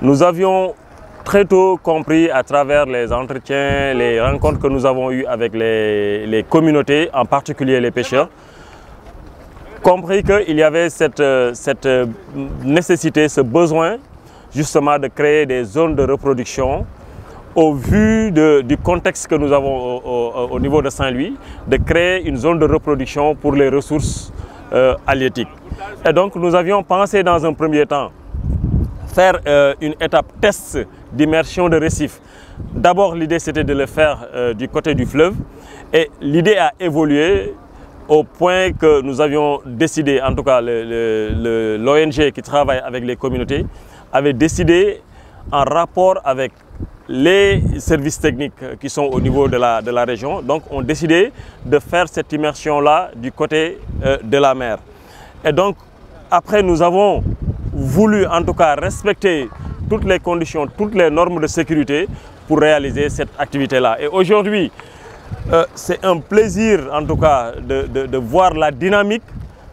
Nous avions très tôt compris à travers les entretiens, les rencontres que nous avons eues avec les communautés, en particulier les pêcheurs, compris qu'il y avait cette nécessité, ce besoin justement de créer des zones de reproduction au vu du contexte que nous avons au niveau de Saint-Louis, de créer une zone de reproduction pour les ressources halieutiques. Et donc nous avions pensé dans un premier temps faire une étape test d'immersion de récifs. D'abord l'idée c'était de le faire du côté du fleuve et l'idée a évolué au point que nous avions décidé, en tout cas l'ONG qui travaille avec les communautés, avait décidé en rapport avec les services techniques qui sont au niveau de la région, donc ont décidé de faire cette immersion-là du côté de la mer. Et donc après nous avons voulu en tout cas respecter toutes les conditions, toutes les normes de sécurité pour réaliser cette activité-là. Et aujourd'hui, c'est un plaisir en tout cas de voir la dynamique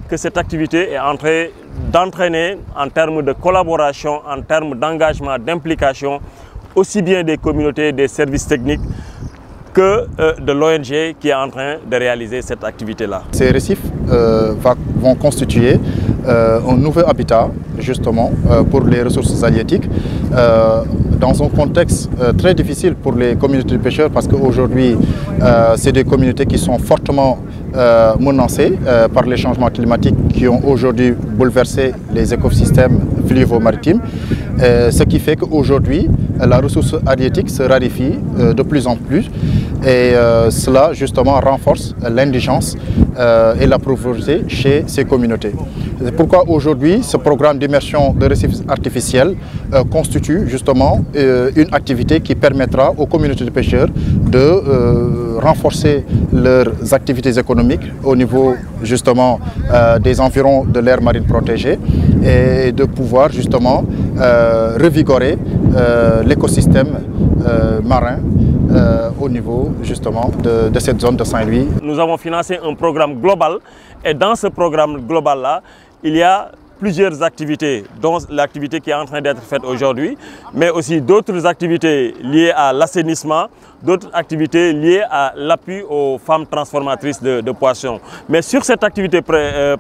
que cette activité est en train d'entraîner en termes de collaboration, en termes d'engagement, d'implication, aussi bien des communautés, des services techniques que de l'ONG qui est en train de réaliser cette activité-là. Ces récifs vont constituer un nouvel habitat justement pour les ressources halieutiques dans un contexte très difficile pour les communautés de pêcheurs parce qu'aujourd'hui c'est des communautés qui sont fortement menacées par les changements climatiques qui ont aujourd'hui bouleversé les écosystèmes fluvio-maritimes, ce qui fait qu'aujourd'hui la ressource halieutique se raréfie de plus en plus et cela justement renforce l'indigence et la pauvreté chez ces communautés. C'est pourquoi aujourd'hui ce programme d'immersion de récifs artificiels constitue justement une activité qui permettra aux communautés de pêcheurs de renforcer leurs activités économiques au niveau justement des environs de l'aire marine protégée et de pouvoir justement revigorer l'écosystème marin au niveau justement de cette zone de Saint-Louis. Nous avons financé un programme global et dans ce programme global-là, il y a plusieurs activités, dont l'activité qui est en train d'être faite aujourd'hui, mais aussi d'autres activités liées à l'assainissement, d'autres activités liées à l'appui aux femmes transformatrices de poissons. Mais sur cette activité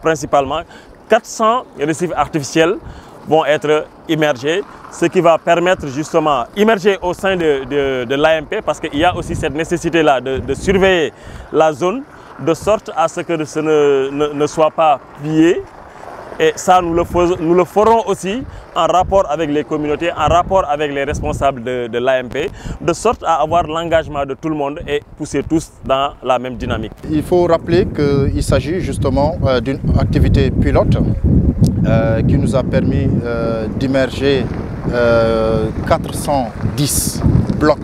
principalement, 400 récifs artificiels vont être immergés, ce qui va permettre justement immerger au sein de l'AMP parce qu'il y a aussi cette nécessité-là de surveiller la zone de sorte à ce que ce ne soit pas pillé. Et ça, nous le ferons aussi en rapport avec les communautés, en rapport avec les responsables de l'AMP, de sorte à avoir l'engagement de tout le monde et pousser tous dans la même dynamique. Il faut rappeler qu'il s'agit justement d'une activité pilote qui nous a permis d'immerger 410 blocs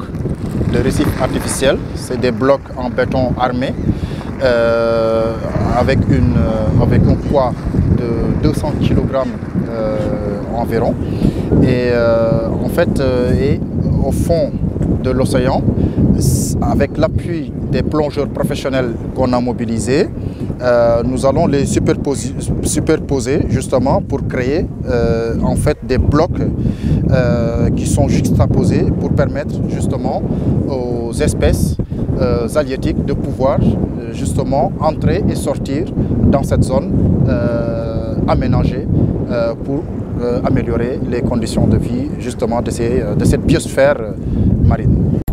de récifs artificiels. C'est des blocs en béton armé avec un poids de 200 kg environ. Et en fait, et au fond de l'océan, avec l'appui des plongeurs professionnels qu'on a mobilisés, nous allons les superposer justement pour créer en fait des blocs qui sont juxtaposés pour permettre justement aux espèces halieutiques de pouvoir justement entrer et sortir dans cette zone aménagée pour améliorer les conditions de vie justement de cette biosphère marine.